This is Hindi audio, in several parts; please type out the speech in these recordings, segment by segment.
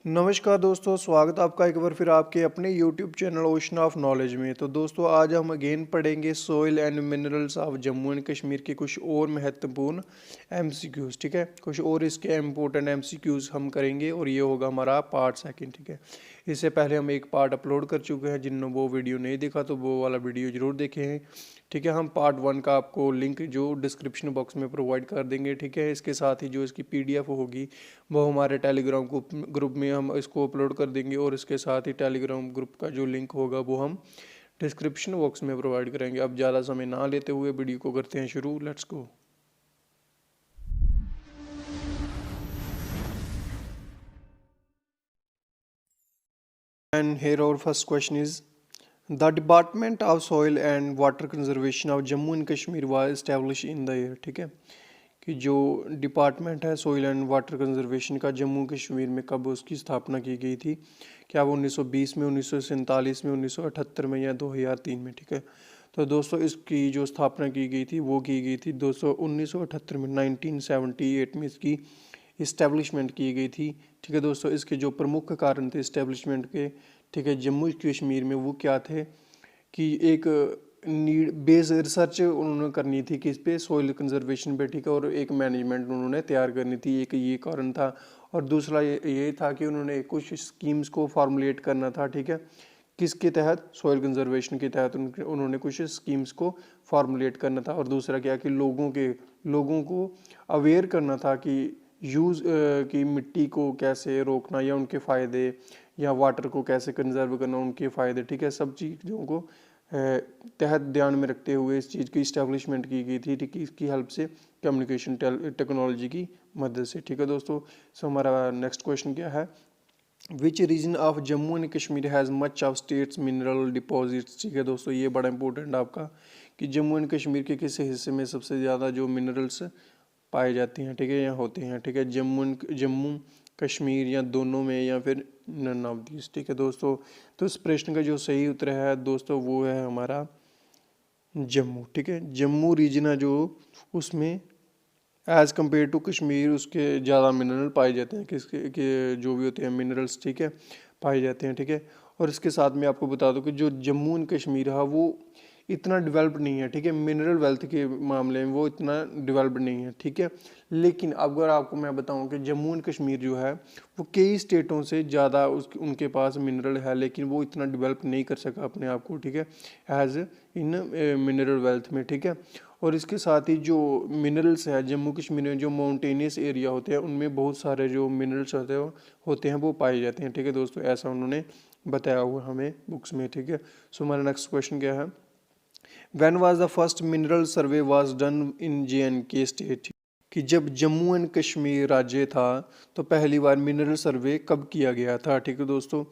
नमस्कार दोस्तों, स्वागत है आपका एक बार फिर आपके अपने YouTube channel ocean of knowledge में। तो दोस्तों आज हम अगेन पढ़ेंगे soil and minerals of Jammu and Kashmir के कुछ और महत्वपूर्ण एमसीक्यूज। ठीक है, कुछ और इसके इम्पोर्टेंट एमसीक्यूज हम करेंगे और ये होगा हमारा पार्ट सेकंड। ठीक है, इससे पहले हम एक पार्ट अपलोड कर चुके हैं, जिन्होंने वो वीडियो नहीं देखा तो वो वाला वीडियो ज़रूर देखें हैं। ठीक है, हम पार्ट 1 का आपको लिंक जो डिस्क्रिप्शन बॉक्स में प्रोवाइड कर देंगे। ठीक है, इसके साथ ही जो इसकी पीडीएफ होगी वो हमारे टेलीग्राम ग्रुप में हम इसको अपलोड कर देंगे, और इसके साथ ही टेलीग्राम ग्रुप का जो लिंक होगा वो हम डिस्क्रिप्शन बॉक्स में प्रोवाइड करेंगे। अब ज़्यादा समय ना लेते हुए वीडियो को करते हैं शुरू, let's go. And here our first question is, the Department of Soil and Water Conservation of Jammu and Kashmir was established in the year। ठीक है, कि जो डिपार्टमेंट है सोइल एंड वाटर कंजर्वेशन का जम्मू कश्मीर में कब उसकी स्थापना की गई थी? क्या वो 1920 में, 1947 में, 1978 में या 2003 में? ठीक है, तो दोस्तों इसकी जो स्थापना की गई थी वो की गई थी 1978 में, 1978 में इसकी इस्टेब्लिशमेंट की गई थी। ठीक है दोस्तों, इसके जो प्रमुख कारण थे इस्टेब्लिशमेंट के, ठीक है, जम्मू कश्मीर में, वो क्या थे कि एक नीड बेस रिसर्च उन्होंने करनी थी किस पे, सॉइल कंजर्वेशन पे। ठीक है, और एक मैनेजमेंट उन्होंने तैयार करनी थी, एक ये कारण था। और दूसरा ये था कि उन्होंने कुछ स्कीम्स को फार्मुलेट करना था। ठीक है, किसके तहत? सॉइल कंजर्वेशन के तहत उन्होंने कुछ स्कीम्स को फार्मुलेट करना था। और दूसरा क्या कि लोगों को अवेयर करना था कि यूज़ की मिट्टी को कैसे रोकना या उनके फ़ायदे, या वाटर को कैसे कंजर्व करना उनके फ़ायदे। ठीक है, सब चीज़ों को तहत ध्यान में रखते हुए इस चीज़ की इस्टेब्लिशमेंट की गई थी। ठीक है, इसकी हेल्प से, कम्युनिकेशन टेक्नोलॉजी की मदद से। ठीक है दोस्तों, सो हमारा नेक्स्ट क्वेश्चन क्या है? Which region of Jammu and Kashmir has much of states mineral deposits? ठीक है दोस्तों, ये बड़ा इंपॉर्टेंट आपका कि जम्मू एंड कश्मीर के किस हिस्से में सबसे ज़्यादा जो मिनरल्स पाए जाते हैं। ठीक है, या होते हैं। ठीक है, जम्मू कश्मीर या दोनों में, या फिर नन ऑफ दिस। ठीक है दोस्तों, तो इस प्रश्न का जो सही उत्तर है दोस्तों वो है हमारा जम्मू। ठीक है, जम्मू रीजन है जो, उसमें एज़ कम्पेयर टू कश्मीर उसके ज़्यादा मिनरल पाए जाते हैं, किसके के जो भी होते हैं मिनरल्स। ठीक है, पाए जाते हैं। ठीक है, और इसके साथ में आपको बता दूं कि जो जम्मू एंड कश्मीर है वो इतना डेवलप्ड नहीं है। ठीक है, मिनरल वेल्थ के मामले में वो इतना डेवलप्ड नहीं है। ठीक है, लेकिन अगर आपको मैं बताऊं कि जम्मू एंड कश्मीर जो है वो कई स्टेटों से ज़्यादा उनके पास मिनरल है, लेकिन वो इतना डेवलप नहीं कर सका अपने आप को। ठीक है, एज इन मिनरल वेल्थ में। ठीक है, और इसके साथ ही जो मिनरल्स है जम्मू कश्मीर में, जो माउंटेनियस एरिया होते हैं उनमें बहुत सारे जो मिनरल्स होते हैं वो पाए जाते हैं। ठीक है दोस्तों, ऐसा उन्होंने बताया हुआ हमें बुक्स में। ठीक है, सो हमारा नेक्स्ट क्वेश्चन क्या है? When was the first mineral survey was done in JNK state? कि जब जम्मू एंड कश्मीर राज्य था तो पहली बार मिनरल सर्वे कब किया गया था? ठीक है दोस्तों,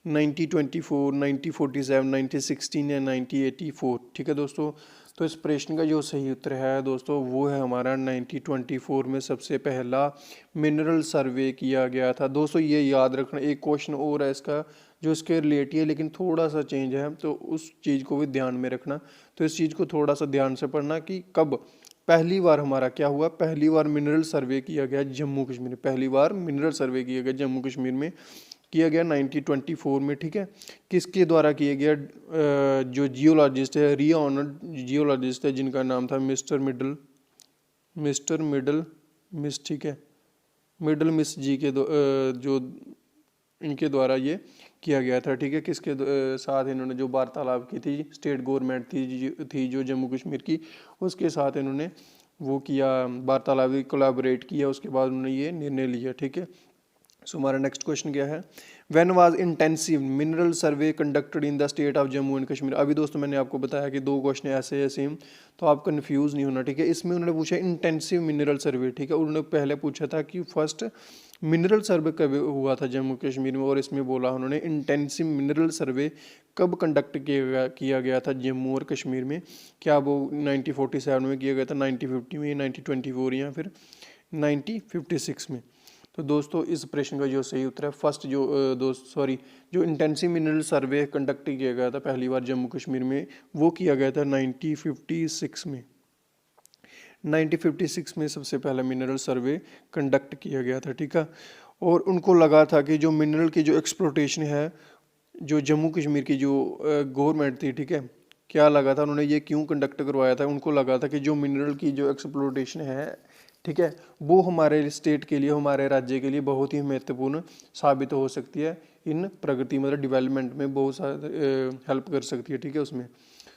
1924, 1947, 1916 या 1984। ठीक है दोस्तों, तो इस प्रश्न का जो सही उत्तर है दोस्तों वो है हमारा 1924 में सबसे पहला मिनरल सर्वे किया गया था। दोस्तों ये याद रखना, एक क्वेश्चन और है इसका जो इसके रिलेटेड है लेकिन थोड़ा सा चेंज है, तो उस चीज़ को भी ध्यान में रखना। तो इस चीज़ को थोड़ा सा ध्यान से पढ़ना कि कब पहली बार हमारा क्या हुआ, पहली बार मिनरल सर्वे किया गया जम्मू कश्मीर में। पहली बार मिनरल सर्वे किया गया जम्मू कश्मीर में, किया गया 1924 में। ठीक है, किसके द्वारा किया गया? जो जियोलॉजिस्ट है, रिया ऑनर्ड जियोलॉजिस्ट है, जिनका नाम था मिस्टर मिडल मिस। ठीक है, मिडल मिस जी के जो इनके द्वारा ये किया गया था। ठीक है, किसके साथ इन्होंने जो वार्तालाप की थी, स्टेट गवर्नमेंट थी जो जम्मू कश्मीर की, उसके साथ इन्होंने वो किया, वार्तालाप कोलैबोरेट किया, उसके बाद उन्होंने ये निर्णय लिया। ठीक है, सो हमारा नेक्स्ट क्वेश्चन क्या है? When was intensive mineral survey conducted in the state of Jammu and Kashmir? अभी दोस्तों मैंने आपको बताया कि दो क्वेश्चन ऐसे है सेम, तो आप कंफ्यूज नहीं होना। ठीक है, इसमें उन्होंने पूछा इंटेंसिव मिनरल सर्वे। ठीक है, उन्होंने पहले पूछा था कि फर्स्ट मिनरल सर्वे कब हुआ था जम्मू कश्मीर में, और इसमें बोला उन्होंने इंटेंसिव मिनरल सर्वे कब कंडक्ट किया गया था जम्मू और कश्मीर में? क्या वो 1947 में किया गया था, 1950 में, 1924 या फिर 1956 में? तो दोस्तों इस प्रश्न का जो सही उत्तर है फर्स्ट जो इंटेंसिव मिनरल सर्वे कंडक्ट किया गया था पहली बार जम्मू कश्मीर में, वो किया गया था 1956 में। 1956 में सबसे पहला मिनरल सर्वे कंडक्ट किया गया था। ठीक है, और उनको लगा था कि जो मिनरल की जो एक्सप्लोटेशन है, जो जम्मू कश्मीर की जो गवर्नमेंट थी, ठीक है, क्या लगा था, उन्होंने ये क्यों कंडक्ट करवाया था, उनको लगा था कि जो मिनरल की जो एक्सप्लोटेशन है, ठीक है, वो हमारे स्टेट के लिए, हमारे राज्य के लिए बहुत ही महत्वपूर्ण साबित हो सकती है, इन प्रगति मतलब डेवलपमेंट में बहुत सारा हेल्प कर सकती है, ठीक है उसमें।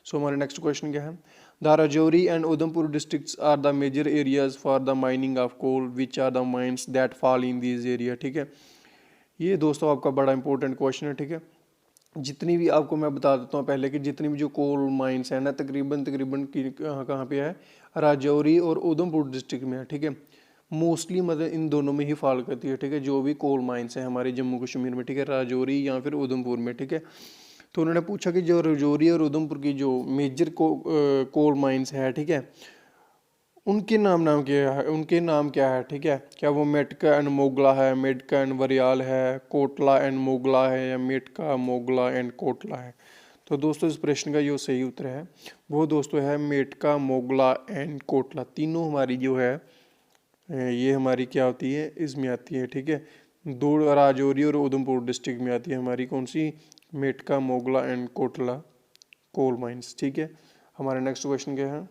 सो हमारा नेक्स्ट क्वेश्चन क्या है, the Rajouri and Udhampur districts are the major areas for the mining of coal which are the mines that fall in these area, ठीक है। ये दोस्तों आपका बड़ा इंपॉर्टेंट क्वेश्चन है, ठीक है। जितनी भी आपको मैं बता देता हूँ पहले कि जितनी भी जो कोल माइंस है ना, तकरीबन तकरीबन कहाँ कहाँ पे है, राजौरी और उधमपुर डिस्ट्रिक्ट में है, ठीक है। मोस्टली मतलब इन दोनों में ही फॉल करती है, ठीक है, जो भी कोल माइंस है हमारे जम्मू कश्मीर में, ठीक है, राजौरी या फिर उधमपुर में, ठीक है। तो उन्होंने पूछा कि जो राजौरी और उधमपुर की जो मेजर कोल माइंस है, ठीक है, उनके नाम क्या है, ठीक है, क्या वो मेटका एंड मोगला है, मेटका एंड वरियाल है, कोटला एंड मोगला है, या मेटका मोगला एंड कोटला है। तो दोस्तों इस प्रश्न का जो सही उत्तर है वो दोस्तों है मेटका मोगला एंड कोटला। तीनों हमारी जो है ये हमारी क्या होती है, इसमें आती है, ठीक है, दो राजौरी और उधमपुर डिस्ट्रिक्ट में आती है हमारी कौन सी, Metka Mogla and Kotla coal mines, ठीक है। हमारा नेक्स्ट क्वेश्चन क्या है,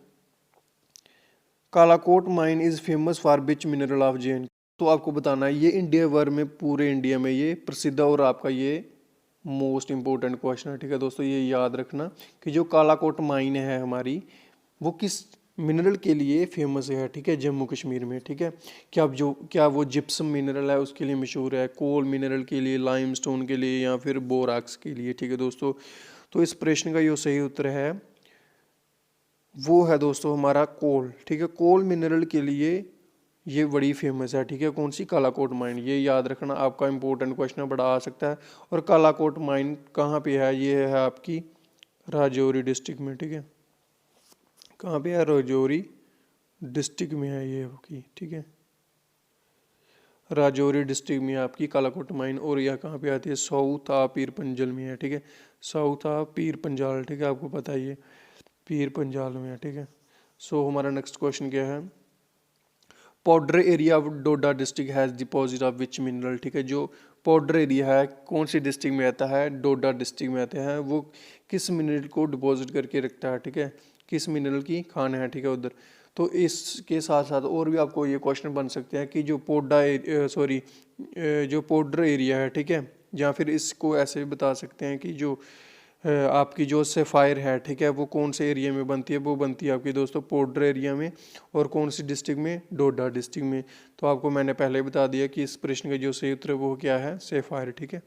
Kalakote mine is famous for which mineral of J. तो आपको बताना है ये इंडिया भर में, पूरे इंडिया में ये प्रसिद्ध है, और आपका ये मोस्ट इंपॉर्टेंट क्वेश्चन है, ठीक है दोस्तों। ये याद रखना कि जो कालाकोट माइन है हमारी, वो किस मिनरल के लिए फेमस है, ठीक है, जम्मू कश्मीर में, ठीक है। क्या वो जिप्सम मिनरल है उसके लिए मशहूर है, कोल मिनरल के लिए, लाइमस्टोन के लिए, या फिर बोराक्स के लिए, ठीक है दोस्तों। तो इस प्रश्न का जो सही उत्तर है वो है दोस्तों हमारा कोल, ठीक है। कोल मिनरल के लिए ये बड़ी फेमस है, ठीक है, कौन सी, कालाकोट माइन। ये याद रखना, आपका इंपॉर्टेंट क्वेश्चन बड़ा आ सकता है। और कालाकोट माइन कहाँ पे है, ये है आपकी राजौरी डिस्ट्रिक्ट में, ठीक है, कहाँ पे है, राजौरी डिस्ट्रिक्ट में है ये आपकी, ठीक है, राजौरी डिस्ट्रिक्ट में आपकी कालाकोट माइन। और यह कहाँ पे आती है, साउथ ऑफ पीर पंजल में है, ठीक है, साउथ ऑफ पीर पंजाल, ठीक है, आपको पता ही है, पीर पंजाल में है, ठीक है। सो हमारा नेक्स्ट क्वेश्चन क्या है, powder area of Doda district has deposit of which mineral, ठीक है, जो पाउडर एरिया है कौन सी डिस्ट्रिक्ट में आता है, डोडा डिस्ट्रिक्ट में आते हैं, वो किस मिनरल को डिपॉजिट करके रखता है, ठीक है, किस मिनरल की खान है, ठीक है उधर। तो इसके साथ साथ और भी आपको ये क्वेश्चन बन सकते हैं कि जो जो पाउडर एरिया है, ठीक है, या फिर इसको ऐसे भी बता सकते हैं कि जो आपकी जो सेफायर है, ठीक है, वो कौन से एरिया में बनती है, वो बनती है आपकी दोस्तों पाउडर एरिया में, और कौन सी डिस्ट्रिक्ट में, डोडा डिस्ट्रिक्ट में। तो आपको मैंने पहले बता दिया कि इस प्रश्न का जो सही उत्तर है वो क्या है, सेफायर, ठीक है,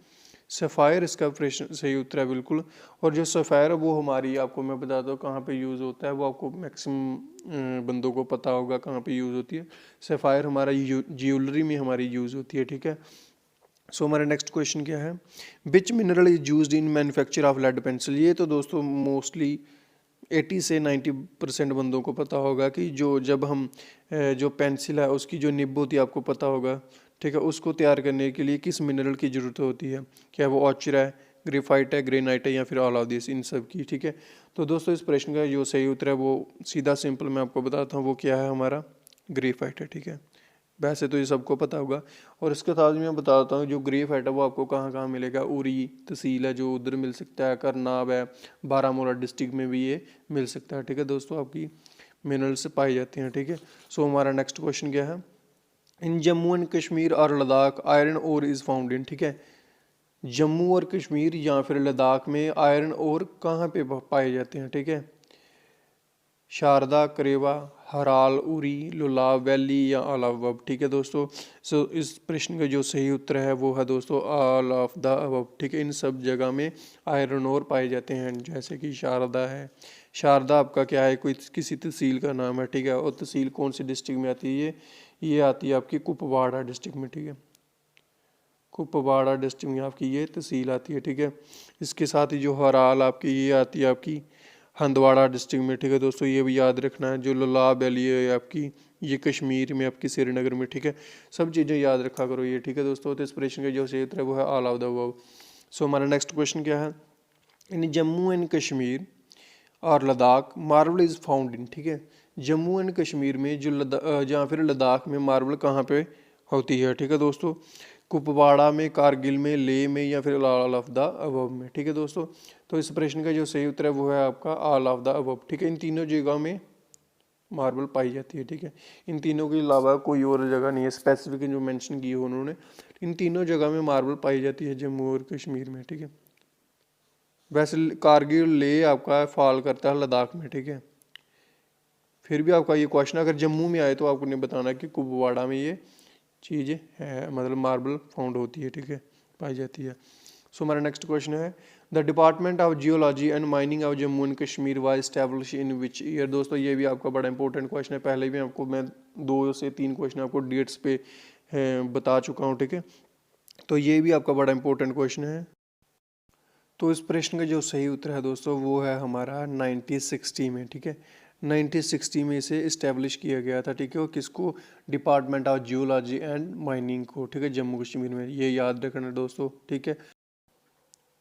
सेफायर इसका प्रश्न सही उत्तर है बिल्कुल। और जो सेफायर है वो हमारी, आपको मैं बताता हूँ कहाँ पे यूज़ होता है, वो आपको मैक्सिमम बंदों को पता होगा कहाँ पे यूज़ होती है। सेफायर हमारा ज्वेलरी में हमारी यूज़ होती है, ठीक है। सो हमारा नेक्स्ट क्वेश्चन क्या है, which mineral is used in manufacture of lead pencil. ये तो दोस्तों मोस्टली 80 से 90% बंदों को पता होगा कि जो जब हम जो पेंसिल है उसकी जो निब होती है, आपको पता होगा, ठीक है, उसको तैयार करने के लिए किस मिनरल की ज़रूरत होती है, क्या वो ऑचरा है, ग्रेफाइट है, ग्रेनाइट है, या फिर ऑल ऑफ दिस, इन सब की, ठीक है। तो दोस्तों इस प्रश्न का जो सही उत्तर है वो सीधा सिंपल मैं आपको बताता हूँ, वो क्या है, हमारा ग्रेफाइट है, ठीक है। वैसे तो ये सबको पता होगा। और इसके साथ मैं बताता हूँ जो ग्रेफाइट है वो आपको कहाँ कहाँ मिलेगा, उरी तहसील है जो उधर मिल सकता है, करनाब है, बारामूला डिस्ट्रिक्ट में भी ये मिल सकता है, ठीक है दोस्तों, आपकी मिनरल्स पाई जाती हैं, ठीक है। सो हमारा नेक्स्ट क्वेश्चन क्या है, इन जम्मू एंड कश्मीर और Ladakh iron ore is found in, ठीक है, जम्मू और कश्मीर या फिर लद्दाख में आयरन ओर कहाँ पे पाए जाते हैं, ठीक है, शारदा, करेवा, हराल, उरी, लुलाब वैली, या ऑल ऑफ अबव, ठीक है दोस्तों। सो इस प्रश्न का जो सही उत्तर है वो है दोस्तों ऑल ऑफ द अबव, ठीक है। इन सब जगह में आयरन ओर पाए जाते हैं, जैसे कि शारदा है, शारदा आपका क्या है, कोई किसी तहसील का नाम है, ठीक है, और तहसील कौन सी डिस्ट्रिक्ट में आती है, ये आती है आपकी कुपवाड़ा डिस्ट्रिक्ट में, ठीक है, कुपवाड़ा डिस्ट्रिक्ट में आपकी ये तहसील आती है, ठीक है। इसके साथ ही जो हराल आपकी ये आती है आपकी हंदवाड़ा डिस्ट्रिक्ट में, ठीक है दोस्तों, ये भी याद रखना है। जो लुलाब वैली है आपकी ये कश्मीर में, आपकी श्रीनगर में, ठीक है, सब चीज़ें याद रखा करो ये, ठीक है दोस्तों। तो इस प्रश्न का जो सही उत्तर है वो है ऑल ऑफ द अबव। सो हमारा नेक्स्ट क्वेश्चन क्या है, इन जम्मू एंड कश्मीर और Ladakh marble is found in, ठीक है, जम्मू एंड कश्मीर में जो या फिर लद्दाख में मार्बल कहाँ पे होती है, ठीक है दोस्तों, कुपवाड़ा में, कारगिल में, लेह में या फिर ऑल ऑफ द अबव में। ठीक है दोस्तों, तो इस प्रश्न का जो सही उत्तर है वो है आपका ऑल ऑफ द अबव। ठीक है, इन तीनों जगह में मार्बल पाई जाती है। ठीक है, इन तीनों के अलावा कोई और जगह नहीं है स्पेसिफिक जो मेंशन की है उन्होंने। इन तीनों जगह में मार्बल पाई जाती है जम्मू और कश्मीर में। ठीक है, वैसे कारगिल लेह आपका फॉल करता है लद्दाख में। ठीक है, फिर भी आपका ये क्वेश्चन अगर जम्मू में आए तो आपको नहीं बताना कि कुपवाड़ा में ये चीज़ है, मतलब मार्बल फाउंड होती है। ठीक है, पाई जाती है। सो हमारा नेक्स्ट क्वेश्चन है the department of geology and mining of Jammu and Kashmir was establish in which year. दोस्तों ये भी आपका बड़ा इंपॉर्टेंट क्वेश्चन है, पहले भी आपको मैं 2 से 3 क्वेश्चन आपको डेट्स पे बता चुका हूँ। ठीक है, तो ये भी आपका बड़ा इंपॉर्टेंट क्वेश्चन है। तो इस प्रश्न का जो सही उत्तर है दोस्तों वो है हमारा 1960 में। ठीक है, 1960 में इसे इस्टेब्लिश किया गया था। ठीक है, और किसको? Department of geology and mining को। ठीक है, जम्मू कश्मीर में, ये याद रखना दोस्तों। ठीक है,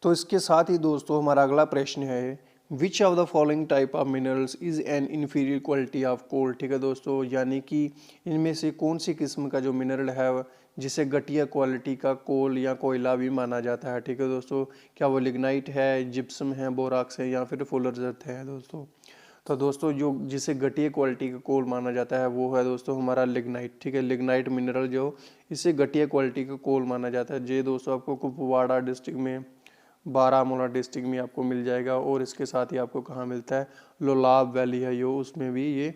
तो इसके साथ ही दोस्तों हमारा अगला प्रश्न है which of the following type of minerals is an inferior quality of coal. ठीक है दोस्तों, यानी कि इनमें से कौन सी किस्म का जो मिनरल है जिसे घटिया क्वालिटी का कोल या कोयला भी माना जाता है। ठीक है दोस्तों, क्या वो लिग्नाइट है, जिप्सम है, बोराक्स है या फिर फुलर्स अर्थ है दोस्तों। तो दोस्तों जो जिसे घटिया क्वालिटी का कोल माना जाता है वो है दोस्तों हमारा लिग्नाइट। ठीक है, लिग्नाइट मिनरल जो इसे घटिया क्वालिटी का कोल माना जाता है। ये दोस्तों आपको कुपवाड़ा डिस्ट्रिक्ट में, बारामूला डिस्ट्रिक्ट में आपको मिल जाएगा, और इसके साथ ही आपको कहाँ मिलता है? लोलाब वैली है जो, उसमें भी ये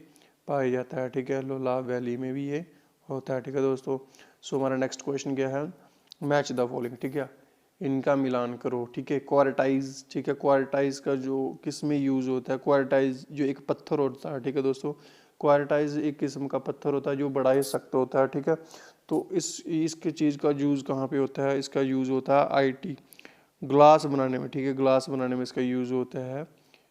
पाया जाता है। ठीक है, लोलाब वैली में भी ये होता है। ठीक है दोस्तों, सो हमारा नेक्स्ट क्वेश्चन क्या है? Match the following. ठीक है, इनका मिलान करो। ठीक है, क्वार्टाइज। ठीक है, क्वार्टाइज का जो किस में यूज़ होता है? क्वार्टाइज जो एक पत्थर होता है। ठीक है दोस्तों, क्वार्टाइज एक किस्म का पत्थर होता है जो बड़ा ही सख्त होता है। ठीक है, तो इसके चीज़ का यूज़ कहाँ पे होता है? इसका यूज़ होता है आईटी ग्लास बनाने में। ठीक है, ग्लास बनाने में इसका यूज़ होता है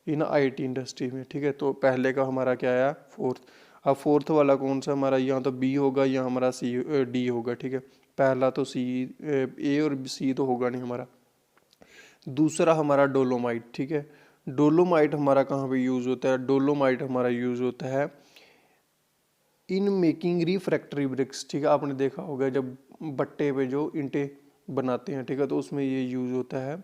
इन आईटी इंडस्ट्री में। ठीक है, तो पहले का हमारा क्या आया? फोर्थ। अब फोर्थ वाला कौन सा हमारा? यहाँ तो बी होगा या हमारा सी डी होगा। ठीक है, पहला तो सी ए और सी तो होगा नहीं हमारा। दूसरा हमारा डोलोमाइट। ठीक है, डोलोमाइट हमारा कहाँ पे यूज़ होता है? डोलोमाइट हमारा यूज़ होता है इन मेकिंग रिफ्रैक्टरी ब्रिक्स। ठीक है, आपने देखा होगा जब बट्टे पे जो ईंटें बनाते हैं। ठीक है, तो उसमें ये यूज़ होता है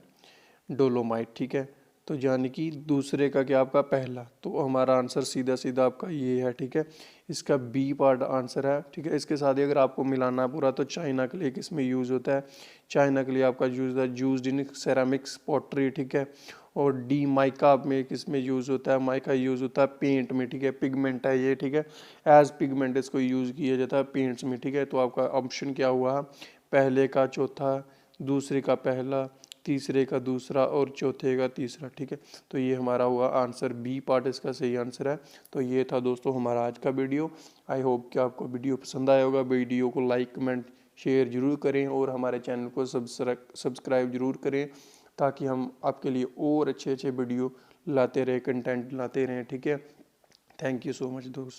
डोलोमाइट। ठीक है, तो यानी कि दूसरे का क्या आपका पहला, तो हमारा आंसर सीधा सीधा आपका ये है। ठीक है, इसका बी पार्ट आंसर है। ठीक है, इसके साथ ही अगर आपको मिलाना है पूरा तो चाइना के लिए किस में यूज़ होता है? चाइना के लिए आपका यूज़ है यूज इन सेरामिक्स पॉटरी। ठीक है, और डी माइका में किस में यूज़ होता है? माइका यूज़ होता है पेंट में। ठीक है, पिगमेंट है ये। ठीक है, एज पिगमेंट इसको यूज़ किया जाता है पेंट्स में। ठीक है, तो आपका ऑप्शन क्या हुआ? पहले का चौथा, दूसरे का पहला, तीसरे का दूसरा और चौथे का तीसरा। ठीक है, तो ये हमारा हुआ आंसर, बी पार्ट इसका सही आंसर है। तो ये था दोस्तों हमारा आज का वीडियो। आई होप कि आपको वीडियो पसंद आया होगा। वीडियो को लाइक कमेंट शेयर जरूर करें और हमारे चैनल को सब्सक्राइब जरूर करें, ताकि हम आपके लिए और अच्छे अच्छे वीडियो लाते रहें, कंटेंट लाते रहें। ठीक है, थैंक यू सो मच दोस्त।